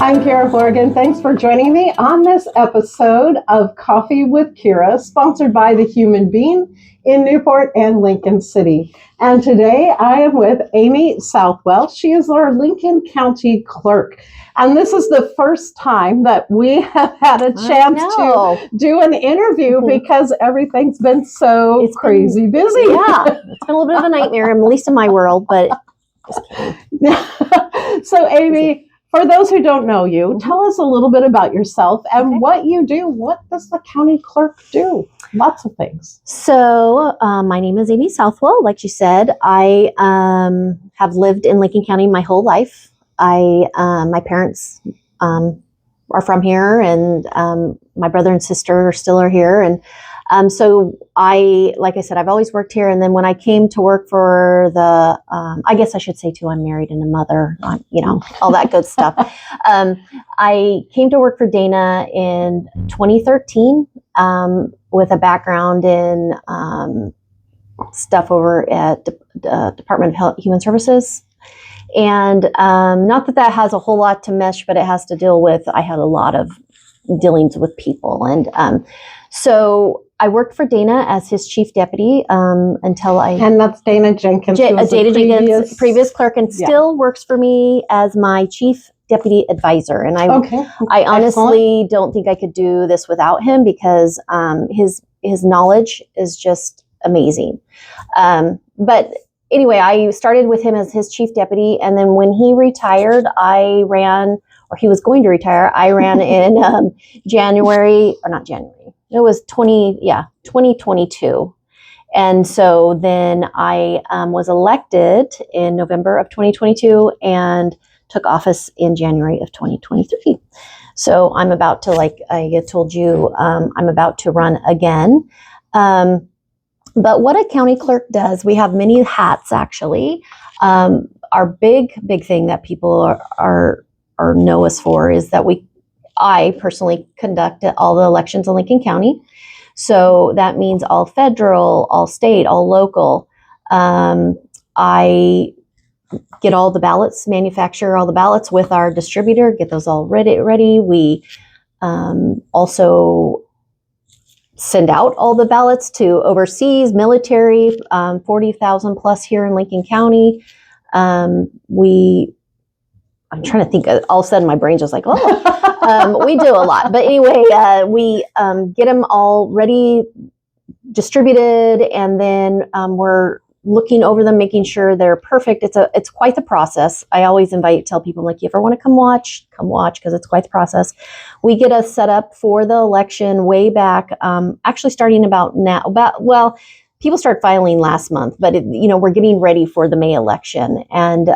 I'm Kiera Horgan. Thanks for joining me on this episode of Coffee with Kiera, sponsored by The Human Bean in Newport and Lincoln City. And today I am with Amy Southwell. She is our Lincoln County Clerk. And this is the first time that we have had a chance to do an interview because everything's been so crazy busy. Yeah, it's been a little bit of a nightmare, at least in my world, but just kidding. So Amy, for those who don't know you, tell us a little bit about yourself and what you do. What does the county clerk do? Lots of things. So my name is Amy Southwell. Like you said, I have lived in Lincoln County my whole life. My parents are from here, and my brother and sister still are here. And so like I said, I've always worked here. And then when I came to work for the, I guess I should say too, I'm married and a mother, all that good stuff. I came to work for Dana in 2013 with a background in stuff over at the Department of Health, Human Services. And not that has a whole lot to mesh, but it has to deal with, I had a lot of dealings with people. And so I worked for Dana as his chief deputy until And that's Dana Jenkins. Dana Jenkins, previous clerk, and still works for me as my chief deputy advisor. And I honestly don't think I could do this without him because his knowledge is just amazing. But anyway, I started with him as his chief deputy, and then when he retired, he was going to retire. I ran in January, or not January. It was 2022. And so then I was elected in November of 2022 and took office in January of 2023. So I'm about to, like I told you, I'm about to run again. But what a county clerk does, we have many hats actually. Our big thing that people are know us for is that I personally conduct all the elections in Lincoln County. So that means all federal, all state, all local. I get all the ballots, manufacture all the ballots with our distributor, get those all ready. We also send out all the ballots to overseas, military, 40,000 plus here in Lincoln County. I'm trying to think, all of a sudden my brain's just like, we do a lot. But anyway, we get them all ready, distributed, and then we're looking over them, making sure they're perfect. It's quite the process. I always tell people, like, if you ever want to come watch, because it's quite the process. We get us set up for the election way back, actually starting people start filing last month, but we're getting ready for the May election, and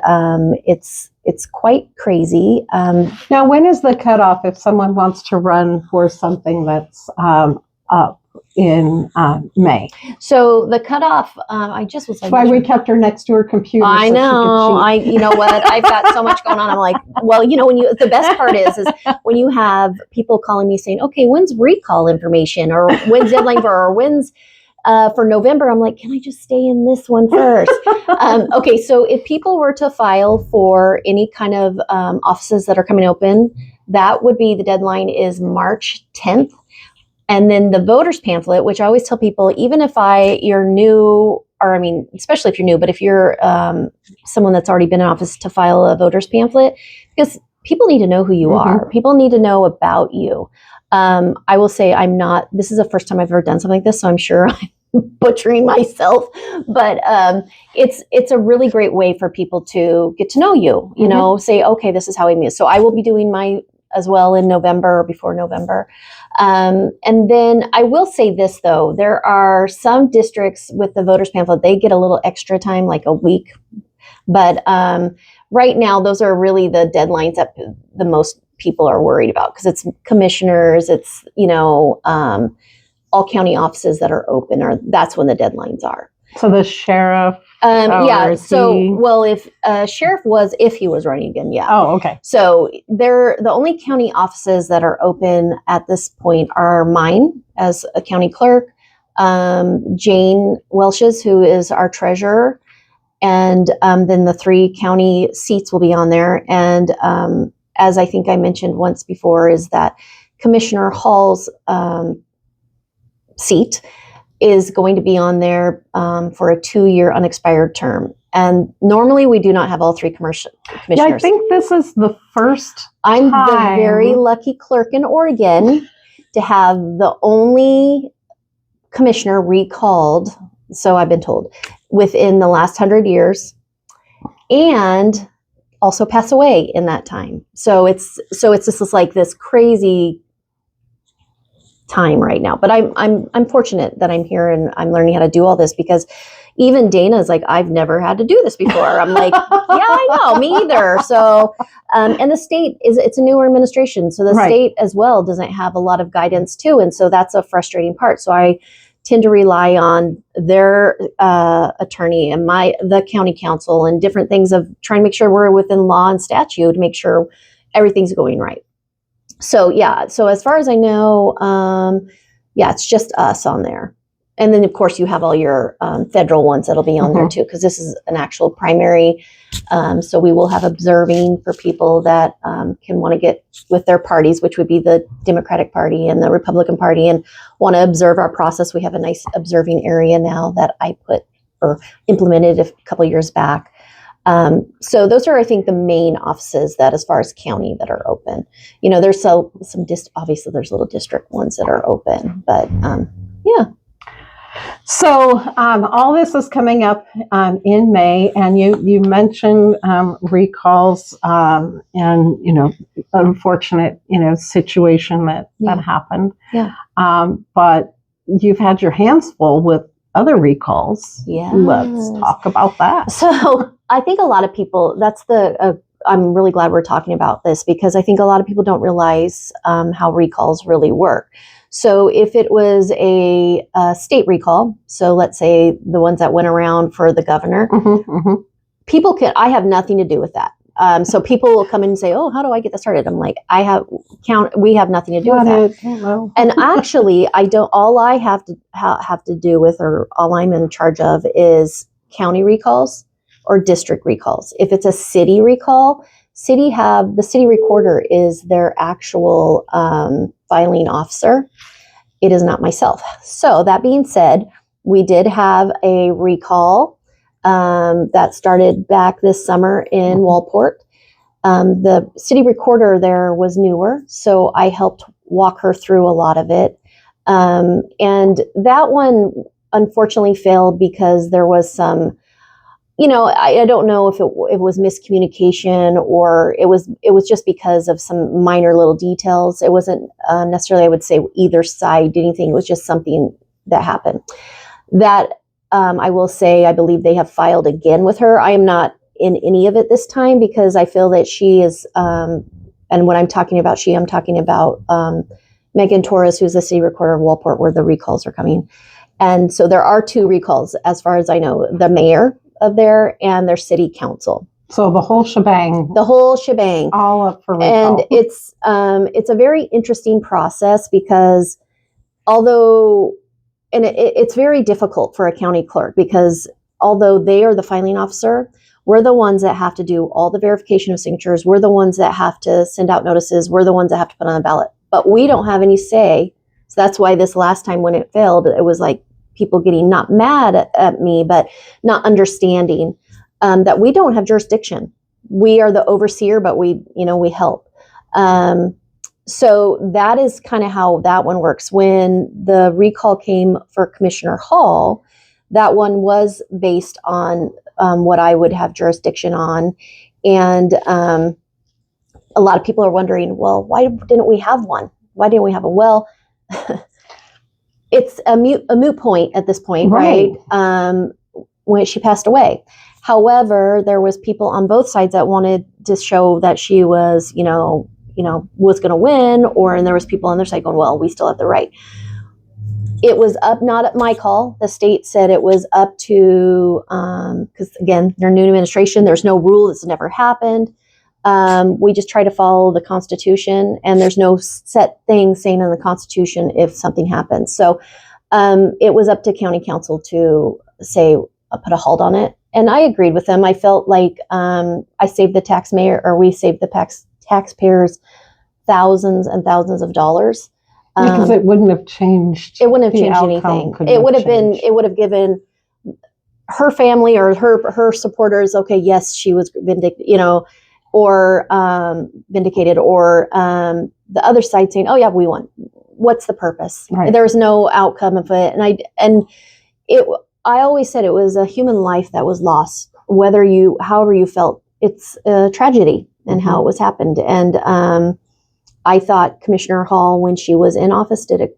it's quite crazy. Now, when is the cutoff if someone wants to run for something that's up in May? So the cutoff, I just was like, that's why we kept her next to her computer. I know. You know what? I've got so much going on. I'm like, well, the best part is when you have people calling me saying, okay, when's recall information, or when's deadline or when's for November? I'm like, can I just stay in this one first? Okay, so if people were to file for any kind of offices that are coming open, that would be, the deadline is March 10th. And then the voters pamphlet, which I always tell people, even if you're new, or especially if you're new, but if you're someone that's already been in office, to file a voters pamphlet, because people need to know who you are. People need to know about you. I will say this is the first time I've ever done something like this, so I'm sure I'm butchering myself, but it's a really great way for people to get to know you, say, okay, this is how Amy is. So I will be doing mine as well in November or before November. And then I will say this, though, there are some districts with the voters pamphlet, they get a little extra time, like a week. But right now, those are really the deadlines that the most people are worried about, because it's commissioners, it's, all county offices that are open, or that's when the deadlines are. So the sheriff? If sheriff if he was running again, yeah. Oh, okay. So the only county offices that are open at this point are mine as a county clerk, Jane Welch's, who is our treasurer, and then the 3 county seats will be on there, and as I think I mentioned once before, is that Commissioner Hall's seat is going to be on there for a 2-year unexpired term. And normally we do not have all 3 commissioners. Yeah, I think this is the first I'm time. the very lucky clerk in Oregon to have the only commissioner recalled, so I've been told, within the last 100 years, and also pass away in that time. So it's just like this crazy time right now. But I'm fortunate that I'm here and I'm learning how to do all this, because even Dana's like, I've never had to do this before. I'm like, yeah, I know, me either. So, and the state it's a newer administration, so the state as well doesn't have a lot of guidance too, and so that's a frustrating part. So I tend to rely on their attorney and the county council and different things of trying to make sure we're within law and statute to make sure everything's going right. So yeah, so as far as I know, it's just us on there. And then, of course, you have all your federal ones that'll be on there, too, because this is an actual primary. So we will have observing for people that can want to get with their parties, which would be the Democratic Party and the Republican Party, and want to observe our process. We have a nice observing area now that I put or implemented a couple years back. So those are, I think, the main offices that, as far as county, that are open. You know, there's obviously there's little district ones that are open, but yeah. So all this is coming up in May, and you mentioned recalls and unfortunate situation that happened. Yeah. But you've had your hands full with other recalls. Yeah. Let's talk about that. So I think a lot of people. I'm really glad we're talking about this, because I think a lot of people don't realize how recalls really work. So if it was a state recall, so let's say the ones that went around for the governor, people I have nothing to do with that. So people will come in and say, "Oh, how do I get that started?" I'm like, we have nothing to do with that. And actually, I don't. All I have to do with, or all I'm in charge of, is county recalls or district recalls. If it's a city recall, the city recorder is their actual filing officer. It is not myself. So that being said, we did have a recall that started back this summer in Walport. The city recorder there was newer, so I helped walk her through a lot of it. And that one unfortunately failed because there was some, I don't know if it was miscommunication, or it was just because of some minor little details. It wasn't necessarily, I would say, either side did anything. It was just something that happened. That I will say, I believe they have filed again with her. I am not in any of it this time, because I feel that she is, and when I'm talking about I'm talking about Megan Torres, who's the city recorder of Walport, where the recalls are coming. And so there are 2 recalls, as far as I know, the mayor of there and their city council. So the whole shebang. All up for recall. And it's a very interesting process, because it's very difficult for a county clerk, because although they are the filing officer, we're the ones that have to do all the verification of signatures. We're the ones that have to send out notices. We're the ones that have to put on the ballot. But we don't have any say. So that's why this last time when it failed, it was like people getting not mad at me, but not understanding that we don't have jurisdiction. We are the overseer, but we help. So that is kind of how that one works. When the recall came for Commissioner Hall, that one was based on what I would have jurisdiction on. And a lot of people are wondering, well, why didn't we have one? Why didn't we have a well? It's a moot point at this point, right? When she passed away. However, there was people on both sides that wanted to show that she was, was going to win, and there was people on their side going, well, we still have the right. It was not at my call. The state said it was up to, because again, they're new administration. There's no rule. It's never happened. We just try to follow the Constitution, and there's no set thing saying in the Constitution if something happens. So it was up to county council to say, put a halt on it. And I agreed with them. I felt like we saved the taxpayers thousands and thousands of dollars. Because it wouldn't have changed. It wouldn't have changed anything. It would have been. It would have given her family or her supporters. Okay, yes, she was vindicated. Or vindicated, or the other side saying, "Oh yeah, we won." What's the purpose? Right. There was no outcome of it, I always said it was a human life that was lost. However you felt, it's a tragedy and how it was happened. And I thought Commissioner Hall, when she was in office, did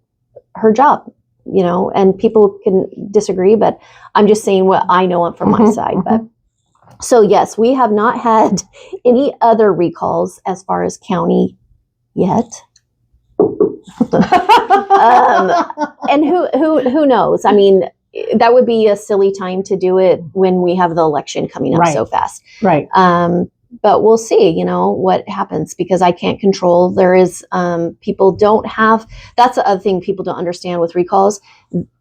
her job. And people can disagree, but I'm just saying what I know from my side. But so yes, we have not had any other recalls as far as county yet. And who knows? I mean, that would be a silly time to do it when we have the election coming up so fast. Right. But we'll see, what happens, because I can't control. There is, people don't have, that's the other thing people don't understand with recalls.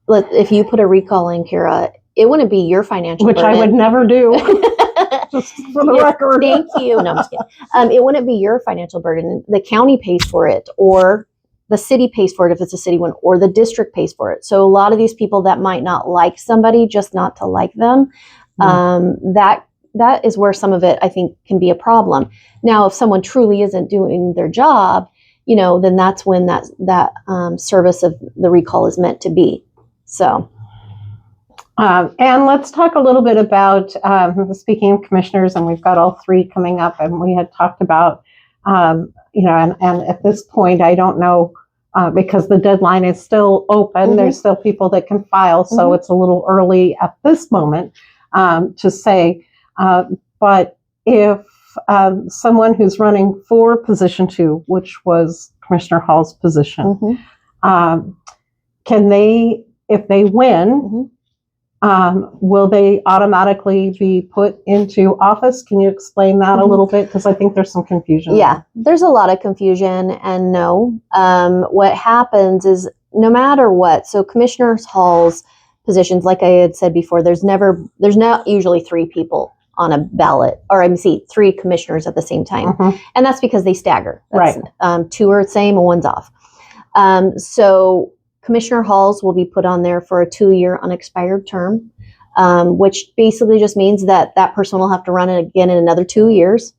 If you put a recall in, Kiera, it wouldn't be your financial burden. Which I would never do. Just for the record. Thank you. No, I'm just kidding. It wouldn't be your financial burden. The county pays for it, or the city pays for it if it's a city one, or the district pays for it. So a lot of these people that might not like somebody, just not to like them, that is where some of it, I think, can be a problem. Now, if someone truly isn't doing their job, then that's when that service of the recall is meant to be. So. And let's talk a little bit about, speaking of commissioners, and we've got all three coming up, and we had talked about, and at this point, I don't know, because the deadline is still open, there's still people that can file, so it's a little early at this moment to say, but if someone who's running for position 2, which was Commissioner Hall's position, can they, if they win, will they automatically be put into office? Can you explain that a little bit? Because I think there's some confusion. Yeah, there's a lot of confusion, and no. What happens is, no matter what, so Commissioner Hall's positions, like I had said before, there's not usually 3 people on a ballot, or 3 commissioners at the same time. And that's because they stagger. That's, 2 are the same and 1's off. So Commissioner Halls will be put on there for a 2-year unexpired term, which basically just means that person will have to run it again in another 2 years.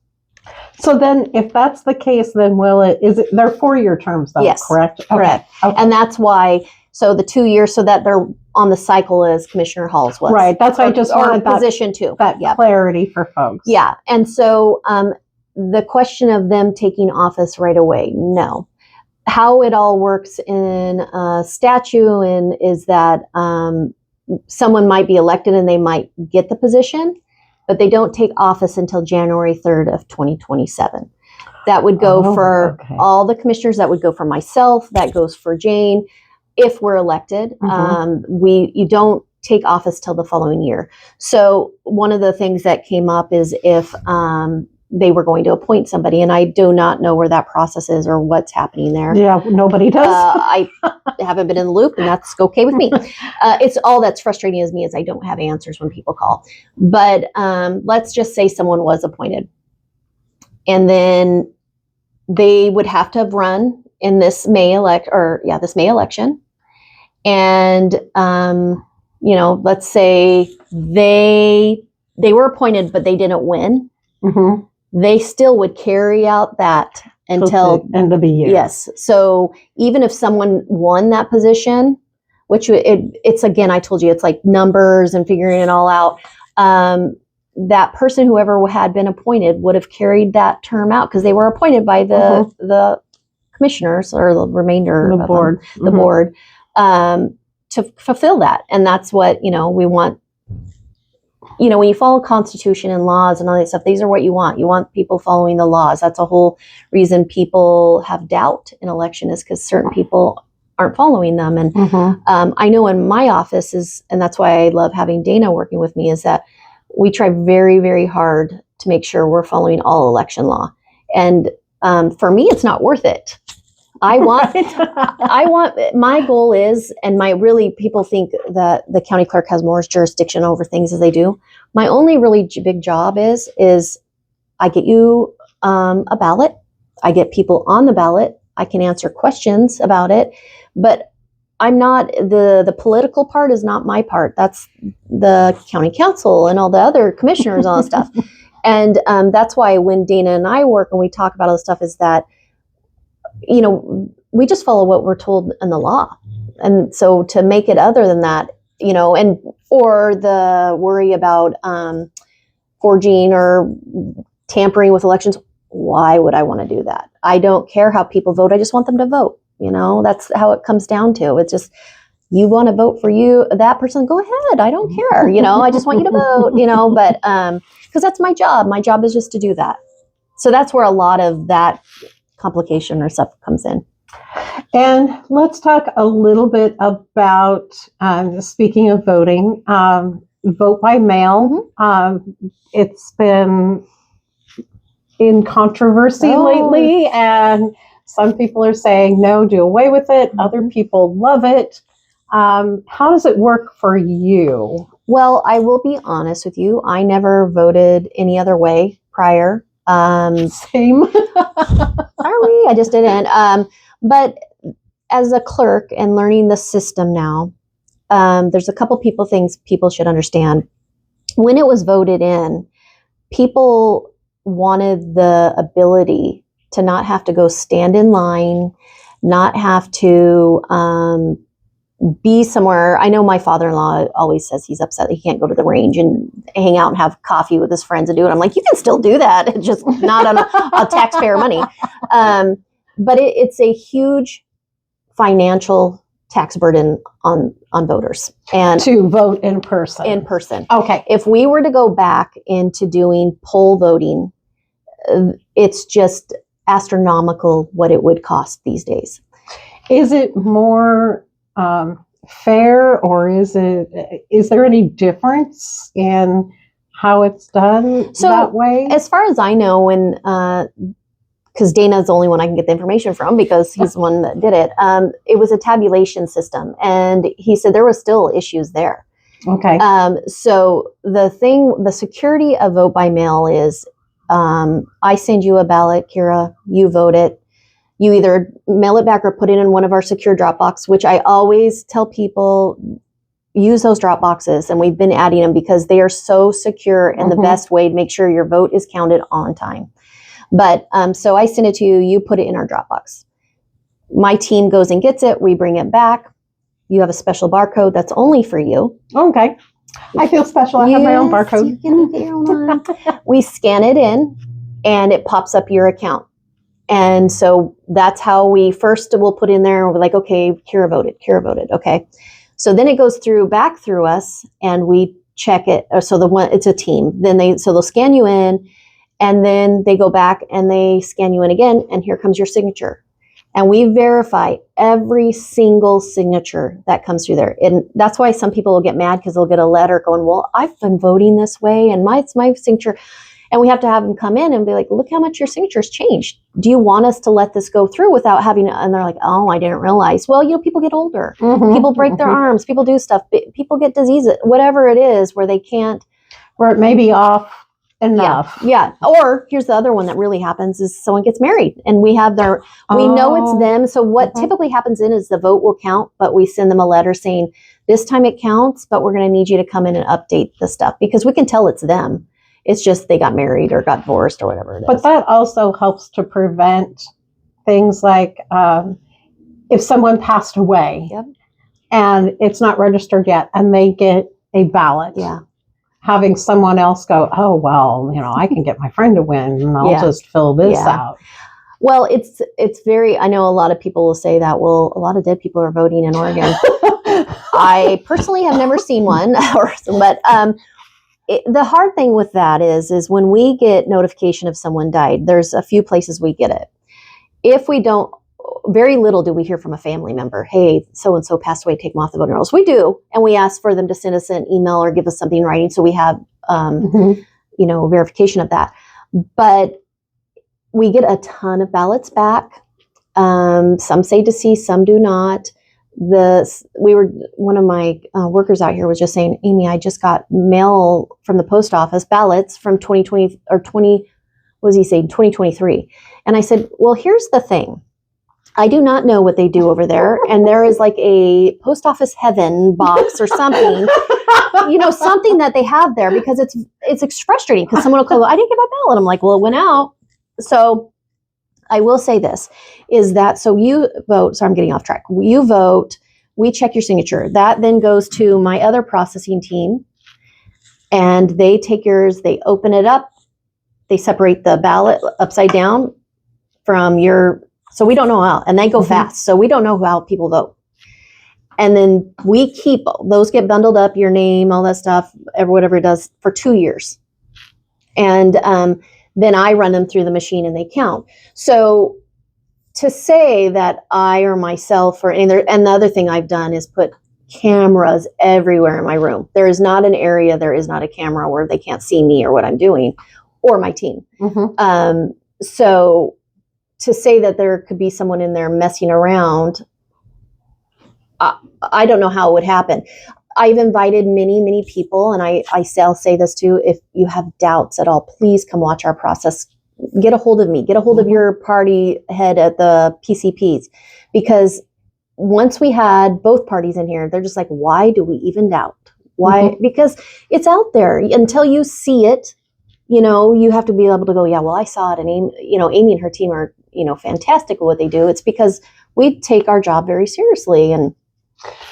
So then, if that's the case, then they're 4-year terms though, yes, correct? Okay. Correct. Okay. And that's why, so the 2 years, so that they're on the cycle as Commissioner Halls was. Right, that's why I just wanted position 2. That clarity for folks. Yeah, and so the question of them taking office right away, no. How it all works in statute is that someone might be elected and they might get the position, but they don't take office until January 3rd of 2027. That would go for all the commissioners. That would go for myself. That goes for Jane. If we're elected, you don't take office till the following year. So one of the things that came up is if they were going to appoint somebody, and I do not know where that process is or what's happening there. Yeah, nobody does. I haven't been in the loop, and that's okay with me. It's all that's frustrating as me is I don't have answers when people call. But let's just say someone was appointed, and then they would have to have run in this May election, and let's say they were appointed, but they didn't win. They still would carry out that until the end of the year. Yes. So even if someone won that position, which it's again, I told you, it's like numbers and figuring it all out. That person, whoever had been appointed, would have carried that term out because they were appointed by the commissioners or the remainder of board, the board, to fulfill that. And that's what, we want. When you follow Constitution and laws and all that stuff, these are what you want. You want people following the laws. That's a whole reason people have doubt in election, is because certain people aren't following them. And I know in my office and that's why I love having Dana working with me, is that we try very, very hard to make sure we're following all election law. And for me, it's not worth it. I want, my goal is, and people think that the county clerk has more jurisdiction over things as they do. My only really big job is I get you a ballot, I get people on the ballot. I can answer questions about it, but I'm not, the political part is not my part. That's the county council and all the other commissioners, all that stuff. And that's why when Dana and I work and we talk about all this stuff is that, we just follow what we're told in the law. And so to make it other than that, or the worry about forging or tampering with elections, why would I want to do that? I don't care how people vote. I just want them to vote. That's how it comes down to. It's just, you want to vote for that person, go ahead. I don't care. I just want you to vote, but because that's my job. My job is just to do that. So that's where a lot of that complication or stuff comes in. And let's talk a little bit about, speaking of voting, vote by mail. It's been in controversy lately, and some people are saying, no, do away with it. Other people love it. How does it work for you? Well, I will be honest with you. I never voted any other way prior. Same. Sorry, I just didn't. But as a clerk and learning the system now, there's a couple things people should understand. When it was voted in, people wanted the ability to not have to go stand in line, not have to be somewhere. I know my father-in-law always says he's upset that he can't go to the range and hang out and have coffee with his friends and do it. I'm like, you can still do that. It's just not on a taxpayer money. But it's a huge financial tax burden on voters. And to vote in person. In person. Okay. If we were to go back into doing poll voting, it's just astronomical what it would cost these days. Is it more fair, or is there any difference in how it's done that way? As far as I know, when because Dana is the only one I can get the information from because he's the one that did it. It was a tabulation system, and he said there was still issues there. Okay. So the security of vote by mail is, I send you a ballot, Kiera, you vote it. You either mail it back or put it in one of our secure drop boxes, which I always tell people, use those drop boxes. And we've been adding them because they are so secure and the best way to make sure your vote is counted on time. But so I send it to you, you put it in our Dropbox. My team goes and gets it. We bring it back. You have a special barcode that's only for you. Okay. I feel special. I have my own barcode. You can get your own one. We scan it in and it pops up your account. And so that's how we first will put in there. We're like, okay, Kiera voted. Okay. So then it goes back through us and we check it. So it's a team. Then they'll scan you in. And then they go back and they scan you in again, and here comes your signature. And we verify every single signature that comes through there. And that's why some people will get mad because they'll get a letter going, well, I've been voting this way and it's my signature. And we have to have them come in and be like, look how much your signature's changed. Do you want us to let this go through without having and they're like, oh, I didn't realize. Well, people get older. People break their arms. People do stuff. People get diseases, whatever it is, where they can't. Where it may be off enough. Yeah. Or here's the other one that really happens is someone gets married and we know it's them. So what typically happens is the vote will count, but we send them a letter saying this time it counts, but we're going to need you to come in and update the stuff because we can tell it's them. It's just they got married or got divorced or whatever it is. But that also helps to prevent things like if someone passed away and it's not registered yet and they get a ballot. Yeah. Having someone else go, oh, well, I can get my friend to win and I'll just fill this out. Well, it's very, I know a lot of people will say that, well, a lot of dead people are voting in Oregon. I personally have never seen one, but the hard thing with that is when we get notification of someone died, there's a few places we get it. If we don't, very little do we hear from a family member, hey, so-and-so passed away, take them off the voting rolls. We do, and we ask for them to send us an email or give us something in writing so we have, verification of that. But we get a ton of ballots back. Some say deceased, some do not. One of my workers out here was just saying, Amy, I just got mail from the post office, ballots from 2020 or what was he saying, 2023. And I said, well, here's the thing. I do not know what they do over there. And there is like a post office heaven box or something, something that they have there, because it's frustrating because someone will call, I didn't get my ballot. I'm like, well, it went out. So I will say this is that, so you vote, so I'm getting off track. You vote, we check your signature. That then goes to my other processing team, and they take yours, they open it up, they separate the ballot upside down from your, so we don't know how, and they go fast. So we don't know how people vote. And then we keep, those get bundled up, your name, all that stuff, whatever it does, for 2 years. And then I run them through the machine and they count. So to say that I or myself and the other thing I've done is put cameras everywhere in my room. There is not an area, there is not a camera where they can't see me or what I'm doing or my team. So to say that there could be someone in there messing around, I don't know how it would happen. I've invited many, many people, and I'll say this too, if you have doubts at all, please come watch our process. Get a hold of me. Get a hold of your party head at the PCPs, because once we had both parties in here, they're just like, why do we even doubt? Why? Because it's out there. Until you see it, you have to be able to go, yeah, well, I saw it. And Amy and her team are, fantastic at what they do. It's because we take our job very seriously. And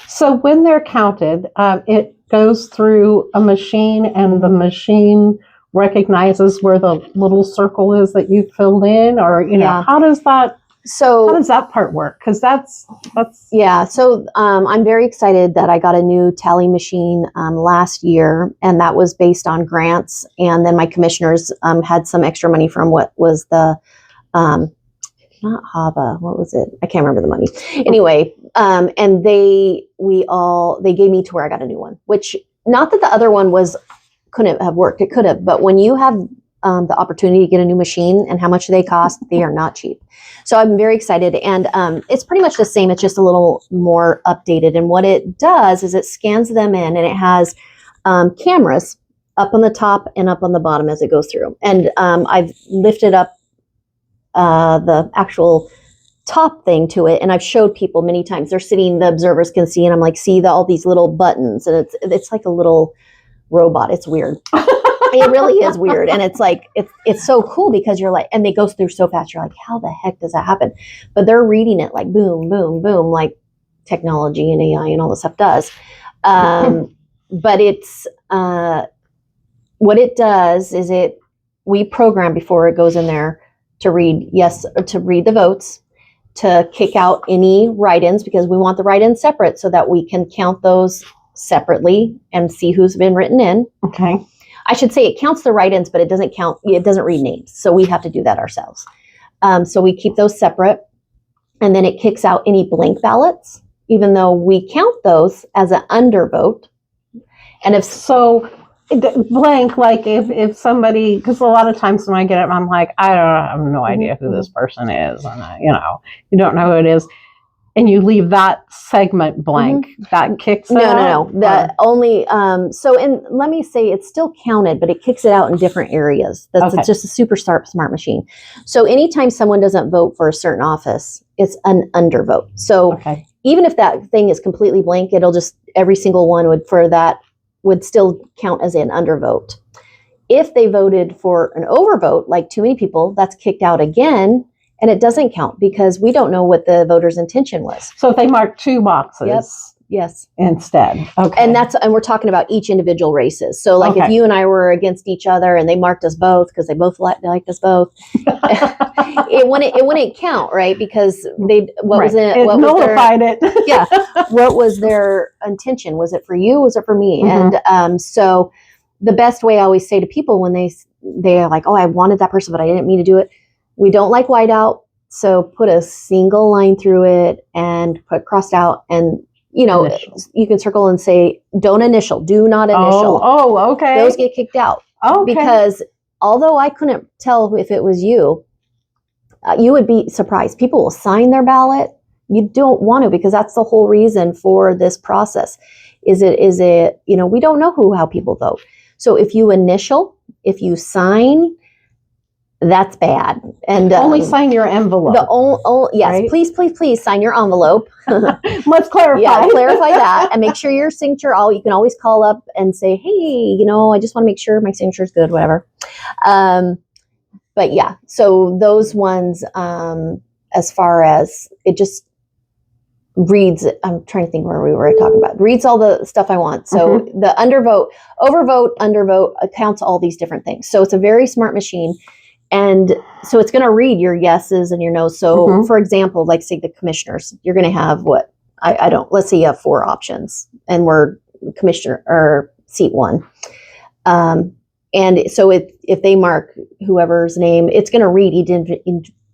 so when they're counted, it goes through a machine, and the machine recognizes where the little circle is that you filled in, or, how does that part work? Because that's. Yeah. So I'm very excited that I got a new tally machine last year, and that was based on grants. And then my commissioners had some extra money from what was the, not HAVA, what was it? I can't remember the money. Anyway, and they gave me to where I got a new one, which, not that the other one couldn't have worked. It could have, but when you have the opportunity to get a new machine and how much they cost, they are not cheap. So I'm very excited. And it's pretty much the same. It's just a little more updated. And what it does is it scans them in, and it has cameras up on the top and up on the bottom as it goes through. And I've lifted up the actual top thing to it, and I've showed people many times. They're sitting, the observers can see, and I'm like, see all these little buttons, and it's like a little robot. It's weird. It really is weird. And it's like, it's so cool, because you're like, and they go through so fast, you're like, how the heck does that happen? But they're reading it like boom, boom, boom, like technology and AI and all this stuff does. But it's, what it does is we program before it goes in there to read yes, or to read the votes, to kick out any write-ins, because we want the write-ins separate so that we can count those separately and see who's been written in. Okay. I should say it counts the write-ins, but it doesn't read names. So we have to do that ourselves. So we keep those separate, and then it kicks out any blank ballots, even though we count those as an undervote. And if so, blank, like if somebody, because a lot of times when I get it, I'm like, I have no idea who this person is, and you don't know who it is, and you leave that segment blank, that kicks it out? No. That only, so, and let me say, it's still counted, but it kicks it out in different areas. It's just a super smart machine. So anytime someone doesn't vote for a certain office, it's an undervote. So even if that thing is completely blank, it'll just, every single one would still count as an undervote. If they voted for an overvote, like too many people, that's kicked out again, and it doesn't count, because we don't know what the voter's intention was. So if they mark 2 boxes, yes, instead, and we're talking about each individual races. So like if you and I were against each other and they marked us both because they both liked us both, it wouldn't count, right? Because what nullified it. Yeah, what was their intention? Was it for you? Was it for me? And so the best way I always say to people when they are like, oh, I wanted that person, but I didn't mean to do it. We don't like whiteout, so put a single line through it and put crossed out, and initial. You can circle and say, don't initial, do not initial. Oh, okay. Those get kicked out. Okay. Because although I couldn't tell if it was you, you would be surprised. People will sign their ballot. You don't want to, because that's the whole reason for this process. Is it, we don't know how people vote. So if you initial, if you sign, That's bad. And only sign your envelope. Yes, right? please sign your envelope. Let's clarify. Yeah, clarify that and make sure your signature. You can always call up and say, hey, I just want to make sure my signature is good, whatever. But yeah, so those ones, as far as it just reads, I'm trying to think where we were talking about, reads all the stuff I want. So the overvote counts all these different things. So it's a very smart machine. And so it's going to read your yeses and your no's. So for example, like say the commissioners, you're going to have what? Let's say you have 4 options and we're commissioner or seat 1. And so if they mark whoever's name, it's going to read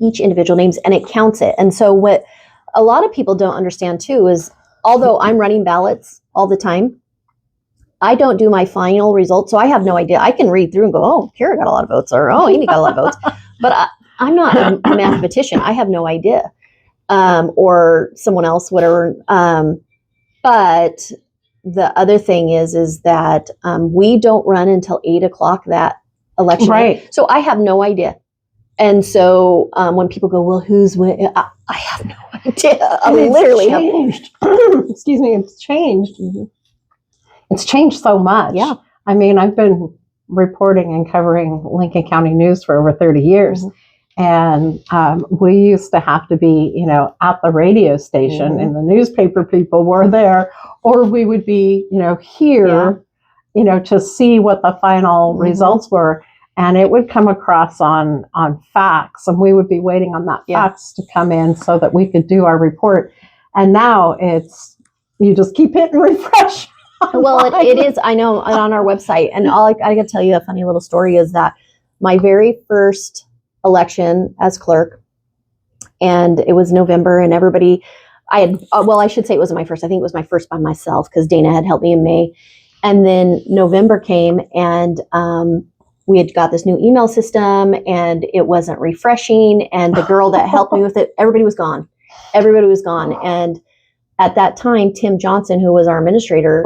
each individual names and it counts it. And so what a lot of people don't understand too is, although I'm running ballots all the time, I don't do my final results. So I have no idea. I can read through and go, oh, Kiera got a lot of votes, or oh, Amy got a lot of votes. But I'm not a mathematician. I have no idea. Or someone else, whatever. But the other thing is that we don't run until 8:00 that election. Right. So I have no idea. And so when people go, well, who's winning? I have no idea. I literally changed. Excuse me, it's changed. It's changed so much. Yeah. I mean, I've been reporting and covering Lincoln County news for over 30 years. And we used to have to be, at the radio station and the newspaper people were there, or we would be, here, to see what the final results were. And it would come across on fax, and we would be waiting on that fax to come in so that we could do our report. And now you just keep hitting refresh. Well, it is. I know, on our website. And I got to tell you a funny little story is that my very first election as clerk, and it was November, and everybody, I should say it wasn't my first. I think it was my first by myself because Dana had helped me in May. And then November came, and we had got this new email system, and it wasn't refreshing. And the girl that helped me with it, everybody was gone. And at that time, Tim Johnson, who was our administrator,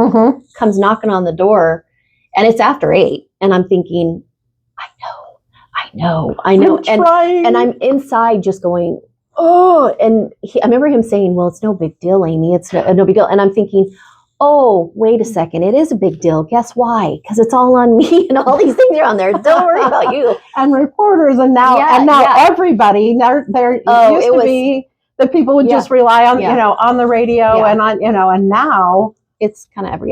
comes knocking on the door, and it's after 8. And I'm thinking, I know. And I'm inside just going, oh, and I remember him saying, well, it's no big deal, Amy. It's no big deal. And I'm thinking, oh, wait a second. It is a big deal. Guess why? Because it's all on me and all these things are on there. Don't worry about you. And reporters and now everybody, there used to be that people would just rely on, on the radio and on, and now it's kind of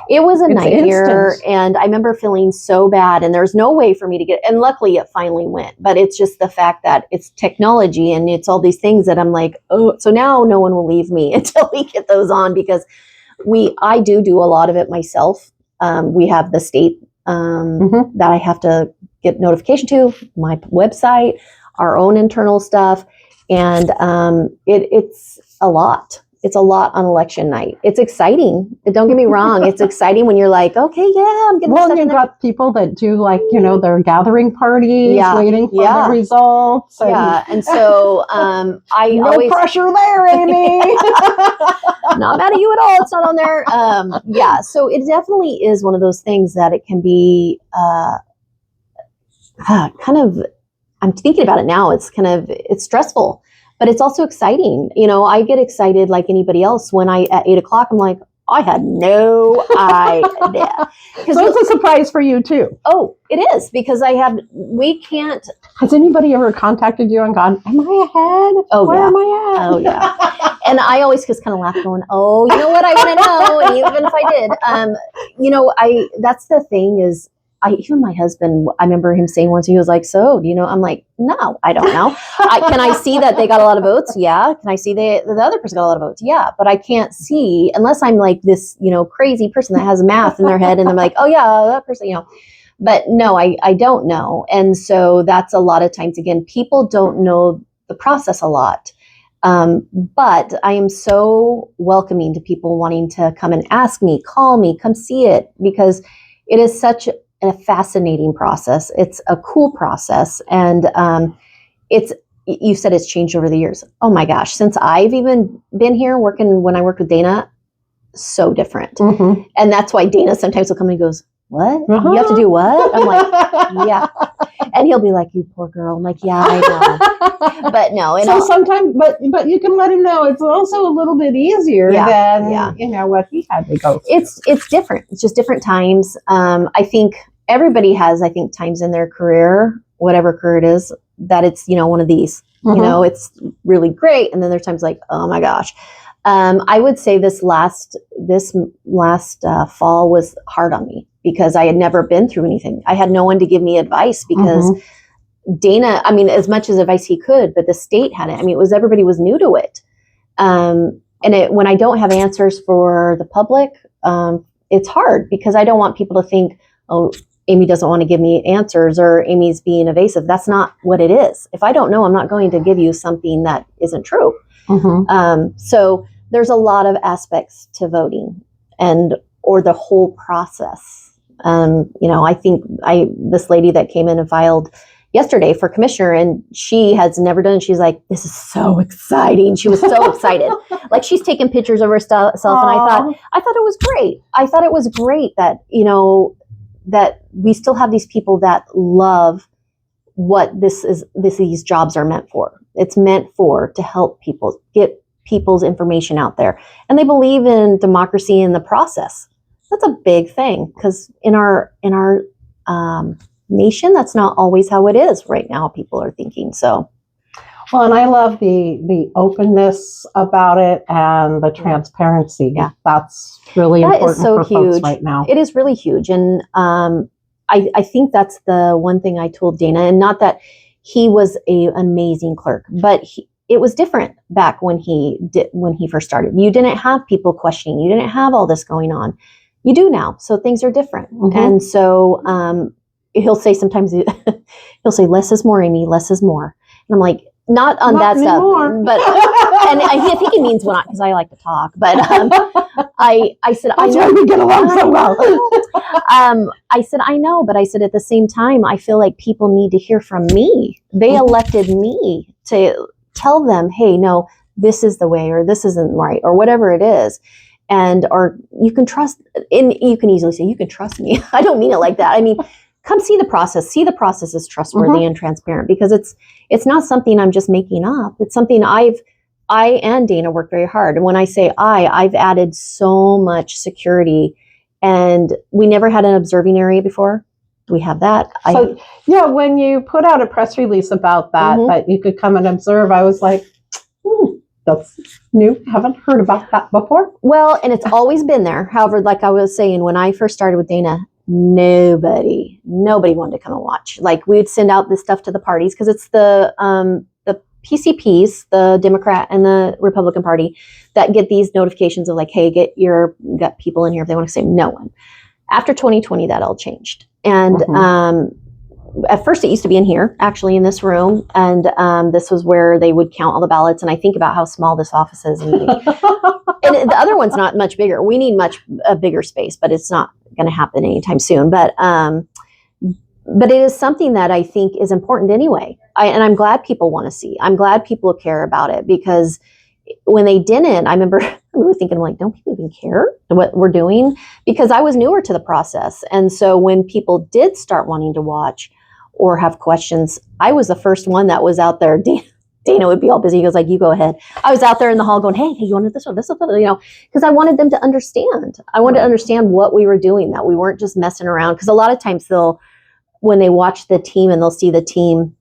it was a nightmare. Instant. And I remember feeling so bad, and there's no way for me to get, and luckily it finally went, but it's just the fact that it's technology and it's all these things that I'm like, oh, so now no one will leave me until we get those on, because I do a lot of it myself. We have the state that I have to get notification to, my website, our own internal stuff. And it's a lot. It's a lot on election night. It's exciting. Don't get me wrong. It's exciting when you're like, okay, I'm getting stuff. Well, you've got people that do their gathering parties, waiting for the results. And so no always pressure there, Amy. Not mad at you at all. It's not on there. So it definitely is one of those things that it can be kind of. I'm thinking about it now. It's stressful, but it's also exciting. I get excited like anybody else when at 8:00, I'm like, I had no idea. So it's a surprise for you too. Oh, it is, because we can't. Has anybody ever contacted you and gone, am I ahead? Oh, Where am I at? Oh, yeah. And I always just kind of laugh going, oh, you know what? I want to know. And even if I did, that's the thing is, even my husband, I remember him saying once, he was like, so, I'm like, no, I don't know. Can I see that they got a lot of votes? Yeah. Can I see the other person got a lot of votes? Yeah. But I can't see unless I'm like this, crazy person that has math in their head and they're like, oh yeah, that person, but no, I don't know. And so that's a lot of times, again, people don't know the process a lot. But I am so welcoming to people wanting to come and ask me, call me, come see it, because it is such a fascinating process. It's a cool process. And you said it's changed over the years. Oh my gosh, since I've even been here when I worked with Dana, so different. And that's why Dana sometimes will come and goes, what? You have to do what? I'm like, yeah. And he'll be like, "You poor girl." I'm like, "Yeah, I know." But no, so sometimes, but you can let him know it's also a little bit easier than what he had to go through. It's different. It's just different times. I think everybody has, times in their career, whatever career it is, that it's, one of these. It's really great, and then there's times like, oh my gosh. I would say this last fall was hard on me because I had never been through anything. I had no one to give me advice because Dana, as much as advice he could, but the state had it. Everybody was new to it. And when I don't have answers for the public, it's hard because I don't want people to think, oh, Amy doesn't want to give me answers or Amy's being evasive. That's not what it is. If I don't know, I'm not going to give you something that isn't true. So there's a lot of aspects to voting or the whole process. I think this lady that came in and filed yesterday for commissioner, and she has never done it. She's like, this is so exciting. She was so excited. Like she's taking pictures of herself. And I thought it was great. I thought it was great that, that we still have these people that love what these jobs are meant for. It's meant to help people get people's information out there. And they believe in democracy and the process. That's a big thing because in our nation, that's not always how it is right now. People are thinking so. Well, and I love the openness about it and the transparency. Yeah, that's really important for folks right now. It is really huge, and I think that's the one thing I told Dana, and not that he was an amazing clerk, but it was different back when he first started. You didn't have people questioning. You didn't have all this going on. You do now, so things are different, and so he'll say sometimes he'll say less is more, Amy. Less is more, and I'm like. Not that anymore. Stuff, but and I think he means because I like to talk. But I said that's why we get along so well. I said I know, but I said at the same time I feel like people need to hear from me. They elected me to tell them, hey, no, this is the way, or this isn't right, or whatever it is, or you can trust. And you can easily say you can trust me. I don't mean it like that. I mean. Come see the process. See the process is trustworthy and transparent because it's not something I'm just making up. It's something I and Dana work very hard. And when I say I've added so much security, and we never had an observing area before. We have that. So when you put out a press release about that you could come and observe, I was like, that's new. Haven't heard about that before. Well, and it's always been there. However, like I was saying, when I first started with Dana, nobody wanted to come and watch. Like we'd send out this stuff to the parties because it's the PCPs, the Democrat and the Republican Party, that get these notifications of like, hey, got people in here if they want to say no one. After 2020, that all changed. And at first it used to be in here, actually in this room. And this was where they would count all the ballots. And I think about how small this office is. And the other one's not much bigger. We need a bigger space, but it's not going to happen anytime soon. But it is something that I think is important anyway. And I'm glad people want to see. I'm glad people care about it because when they didn't, I remember thinking like, don't people even care what we're doing? Because I was newer to the process. And so when people did start wanting to watch or have questions, I was the first one that was out there. Dana would be all busy. He goes like, you go ahead. I was out there in the hall going, hey, you wanted this one, because I wanted them to understand. I wanted to understand what we were doing, that we weren't just messing around. Because a lot of times when they watch the team and they'll see the team,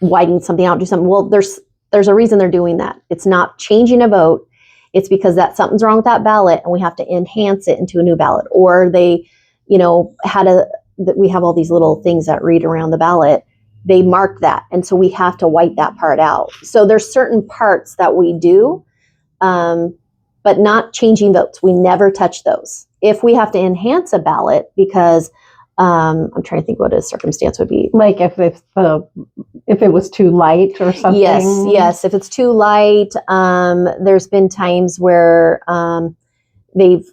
whiting something out, do something. Well, there's a reason they're doing that. It's not changing a vote. It's because something's wrong with that ballot and we have to enhance it into a new ballot. Or they, we have all these little things that read around the ballot. They mark that. And so we have to white that part out. So there's certain parts that we do, but not changing votes. We never touch those. If we have to enhance a ballot because I'm trying to think what a circumstance would be. Like if it was too light or something. Yes. If it's too light, there's been times where they've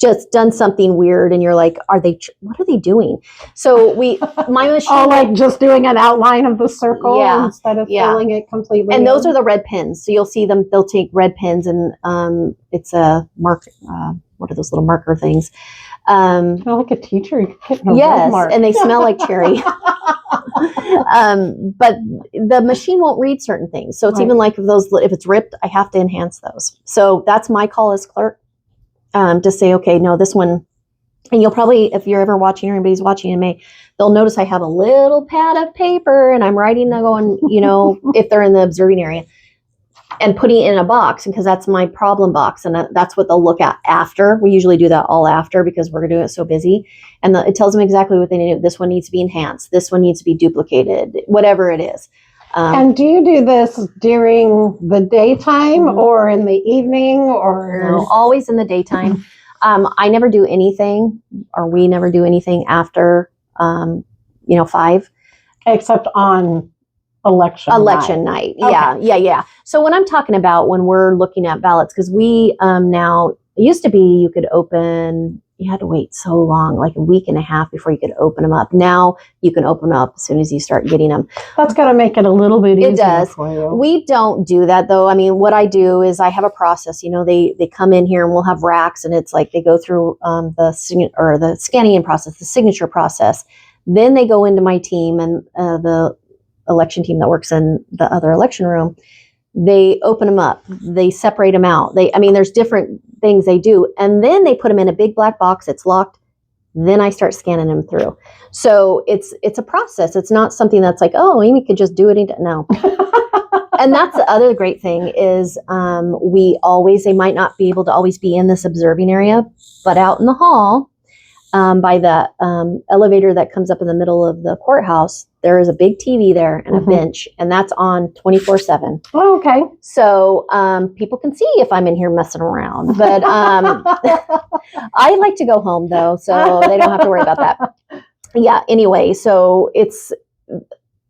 just done something weird, and you're like, what are they doing? So my machine. Oh, like just doing an outline of the circle instead of filling it completely. And those are the red pins. So you'll see them, they'll take red pins, and it's a mark, what are those little marker things? Like a teacher. Yes, and they smell like cherry. But the machine won't read certain things. So it's even like if it's ripped, I have to enhance those. So that's my call as clerk, to say, okay, no, this one, and you'll probably, if you're ever watching or anybody's watching in May, they'll notice I have a little pad of paper and I'm writing, going, if they're in the observing area, and putting it in a box, because that's my problem box, and that's what they'll look at after. We usually do that all after, because we're doing it so busy, and it tells them exactly what they need to do. This one needs to be enhanced. This one needs to be duplicated, whatever it is. And do you do this during the daytime or in the evening, or? No, always in the daytime. I never do anything, or we never do anything after 5. Except on election night. Okay. Yeah. So when I'm talking about when we're looking at ballots, because we now, it used to be you had to wait so long, like a week and a half before you could open them up. Now you can open them up as soon as you start getting them. That's got to make it a little bit easier. It does. For you. We don't do that though. I mean, what I do is I have a process. They come in here and we'll have racks, and it's like they go through the scanning process, the signature process. Then they go into my team, and the election team that works in the other election room, they open them up, they separate them out. There's different things they do, and then they put them in a big black box. It's locked. Then I start scanning them through. So it's a process. It's not something that's like, oh, Amy could just do it. No. And that's the other great thing is they might not be able to always be in this observing area, but out in the hall, by the elevator that comes up in the middle of the courthouse, there is a big TV there and a bench, and that's on 24/7. Oh, okay. So people can see if I'm in here messing around. But I like to go home, though, so they don't have to worry about that. Yeah, anyway, so it's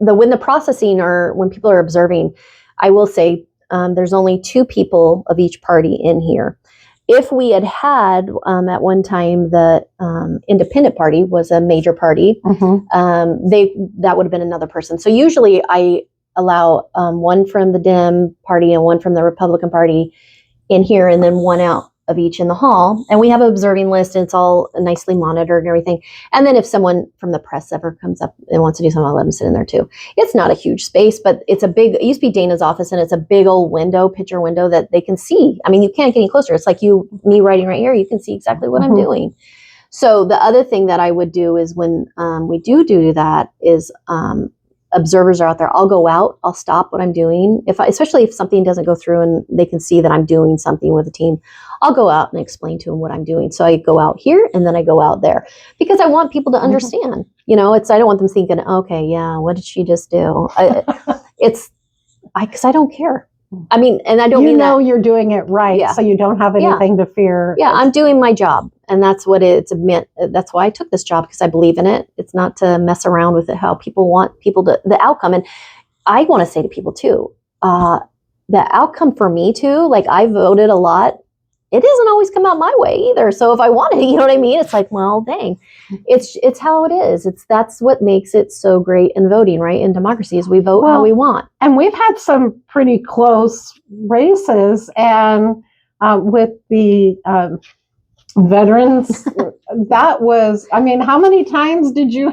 when the processing, or when people are observing, I will say there's only 2 people of each party in here. If we had at one time the independent party was a major party, that would have been another person. So usually I allow one from the Dem party and one from the Republican Party in here, and then one out of each in the hall. And we have an observing list, and it's all nicely monitored and everything. And then if someone from the press ever comes up and wants to do something, I'll let them sit in there too. It's not a huge space, but it used to be Dana's office, and it's a big old picture window that they can see. I mean, you can't get any closer. It's like me writing right here, you can see exactly what I'm doing. So the other thing that I would do is when we do that is observers are out there. I'll go out, I'll stop what I'm doing. Especially if something doesn't go through and they can see that I'm doing something with the team, I'll go out and explain to them what I'm doing. So I go out here and then I go out there, because I want people to understand, I don't want them thinking, okay, yeah, what did she just do? Because I don't care. I mean, and I don't mean that you're doing it right, so you don't have anything to fear. Yeah, I'm doing my job, and that's what it's meant. That's why I took this job, because I believe in it. It's not to mess around with it. How people want the outcome, and I want to say to people too, the outcome for me too. Like, I voted a lot. It doesn't always come out my way either. So if I want it, you know what I mean? It's like, well, dang, it's how it is. That's what makes it so great in voting, right? In democracy, is we vote how we want. And we've had some pretty close races, and with the veterans, that was, how many times did you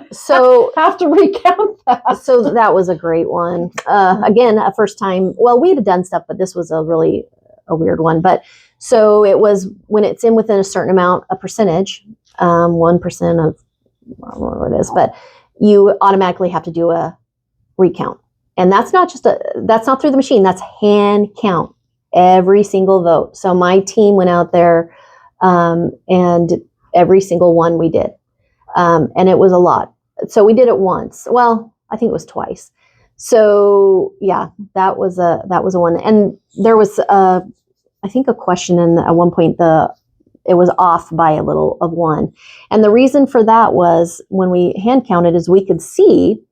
have to recount that? So that was a great one. Again, a first time. Well, we had done stuff, but this was a weird one. But so it was when it's in within a certain amount, a percentage, 1% of whatever it is, but you automatically have to do a recount. And that's not through the machine. That's hand count every single vote. So my team went out there, and every single one we did. And it was a lot. So we did it once. Well, I think it was twice. So yeah, that was a one. And there was I think a question, and at one point it was off by a little of one. And the reason for that was, when we hand counted, is we could see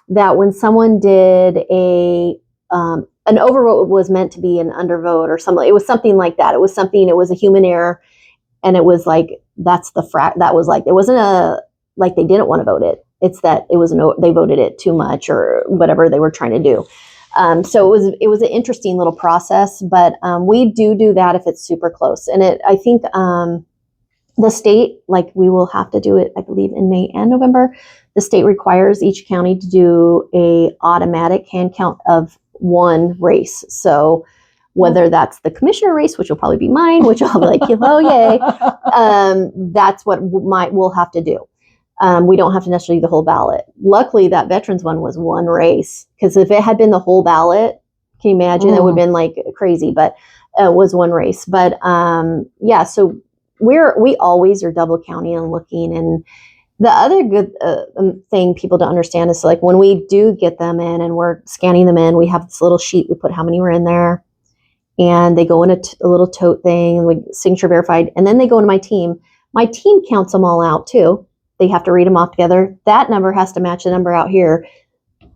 that when someone did an overvote was meant to be an undervote or something. It was something like that. It was a human error. And it was like that's that was like, it wasn't like they didn't want to vote it. It's that it was they voted it too much or whatever they were trying to do. So it was an interesting little process, but we do that if it's super close. And I think the state, like we will have to do it, I believe, in May and November. The state requires each county to do a automatic hand count of one race. So whether that's the commissioner race, which will probably be mine, which I'll be like, oh yay, that's what we'll have to do. We don't have to necessarily do the whole ballot. Luckily, that veterans one was one race, because if it had been the whole ballot, can you imagine? It would have been like crazy, but it was one race. But yeah, so we always are double counting and looking. And the other good thing people don't understand is, like, when we do get them in and we're scanning them in, we have this little sheet, we put how many were in there, and they go in a little tote thing, we signature verified, and then they go into my team. My team counts them all out too. They have to read them off together. That number has to match the number out here.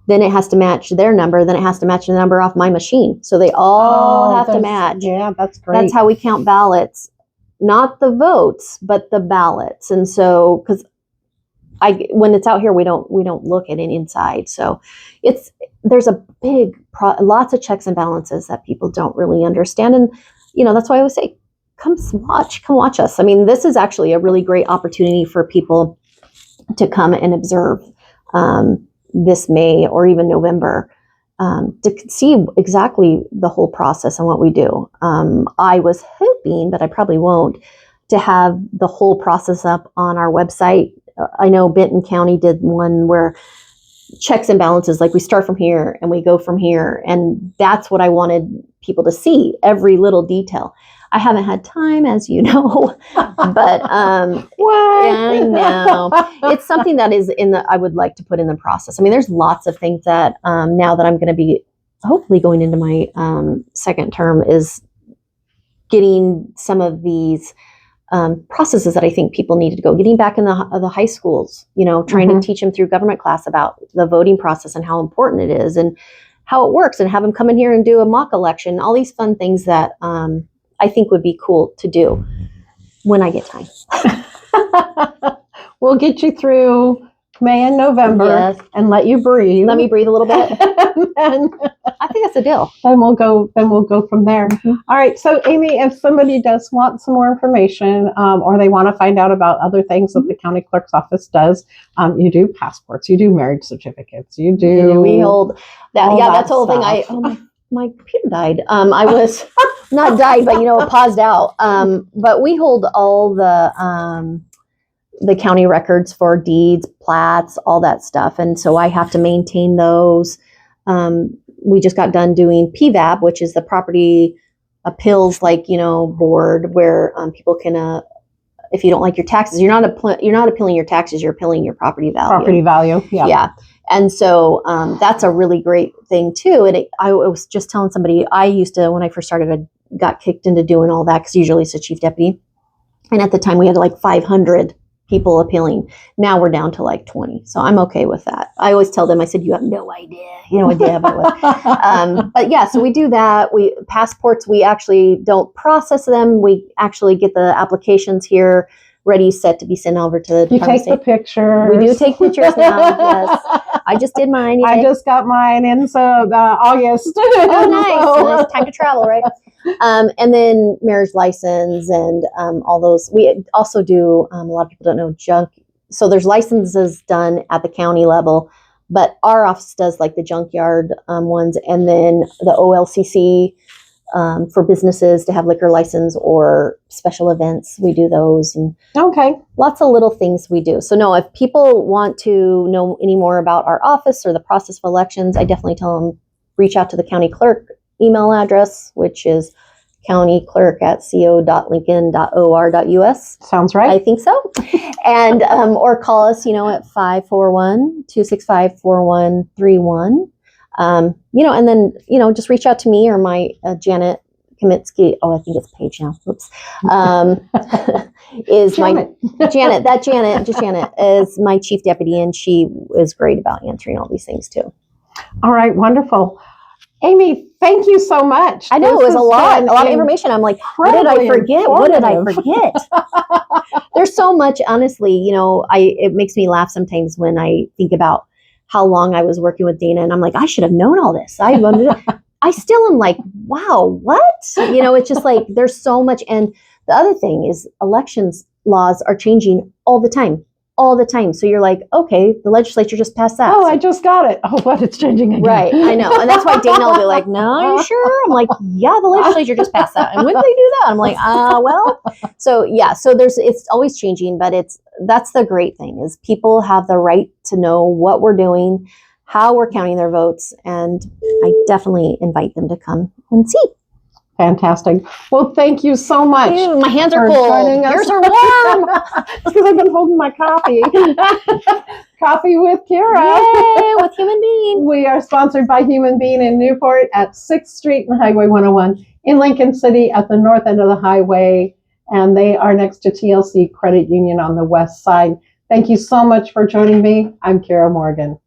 Then it has to match their number. Then it has to match the number off my machine. So they all have to match. Yeah, that's great. That's how we count ballots, not the votes, but the ballots. And so, because when it's out here, we don't look at it inside. So there's a big lots of checks and balances that people don't really understand. And that's why I always say, come watch us. I mean, this is actually a really great opportunity for people to come and observe this May or even November, to see exactly the whole process and what we do. I was hoping, but I probably won't, to have the whole process up on our website. I know Benton County did one where checks and balances, like we start from here and we go from here. And that's what I wanted people to see, every little detail. I haven't had time, as you know, but what? I know. It's something that is I would like to put in the process. I mean, there's lots of things that now that I'm going to be hopefully going into my second term, is getting some of these processes that I think people needed to go, getting back in the high schools, trying to teach them through government class about the voting process and how important it is and how it works, and have them come in here and do a mock election, all these fun things that I think would be cool to do when I get time. We'll get you through May and November, and let you breathe. Let me breathe a little bit. And I think that's a deal. Then we'll go from there. Mm-hmm. All right. So, Amy, if somebody does want some more information, or they want to find out about other things that the county clerk's office does, you do passports, you do marriage certificates, you do. We hold that. Yeah, that's the whole stuff. thing. My computer died. I was not died, but it paused out. But we hold all the county records for deeds, plats, all that stuff. And so I have to maintain those. We just got done doing PVAB, which is the property appeals, board, where people can, if you don't like your taxes, you're not appealing your taxes, you're appealing your property value. Property value, yeah. Yeah. And so that's a really great thing too. And I was just telling somebody, I used to, when I first started, I got kicked into doing all that, because usually it's a chief deputy. And at the time we had like 500 people appealing. Now we're down to like 20. So I'm okay with that. I always tell them, I said, you have no idea. But yeah, so we do that. Passports, we actually don't process them. We actually get the applications here ready, set to be sent over to the Department of State. You take the pictures. We do take pictures now. Yes. I just did mine. I just got mine in August. Oh, nice. So it's time to travel, right? And then marriage license and all those. We also do, a lot of people don't know, junk. So there's licenses done at the county level, but our office does like the junkyard ones, and then the OLCC for businesses to have liquor license or special events. We do those, and lots of little things we do. So no, if people want to know any more about our office or the process of elections, I definitely tell them reach out to the county clerk email address, which is countyclerk@co.lincoln.or.us. Sounds right. I think so. And or call us, at 541-265-4131. And then, just reach out to me or my Janet Kamitsky. Oh, I think it's Paige now. Oops. Is Janet. Janet is my chief deputy, and she is great about answering all these things too. All right. Wonderful. Amy, thank you so much. I know This it was has a lot been of information. I'm like, what did I incredibly forget? What did I informative. forget? There's so much, honestly, it makes me laugh sometimes when I think about how long I was working with Dana, and I'm like, I should have known all this. I still am like, wow, what? It's just like, there's so much. And the other thing is elections laws are changing all the time. All the time. So you're like, okay, the legislature just passed that. Oh, I just got it. Oh, but it's changing again. Right, I know. And that's why Dana will be like, no, are you sure? I'm like, yeah, the legislature just passed that. And when did they do that? I'm like, well. So yeah, so it's always changing, but that's the great thing is people have the right to know what we're doing, how we're counting their votes, and I definitely invite them to come and see. Fantastic. Well, thank you so much. Ew, my hands are for cold. joining us. Yours are warm. Because I've been holding my coffee. Coffee with Kiera. Yay, with Human Being. We are sponsored by Human Being in Newport at 6th Street and Highway 101 in Lincoln City at the north end of the highway. And they are next to TLC Credit Union on the west side. Thank you so much for joining me. I'm Kiera Morgan.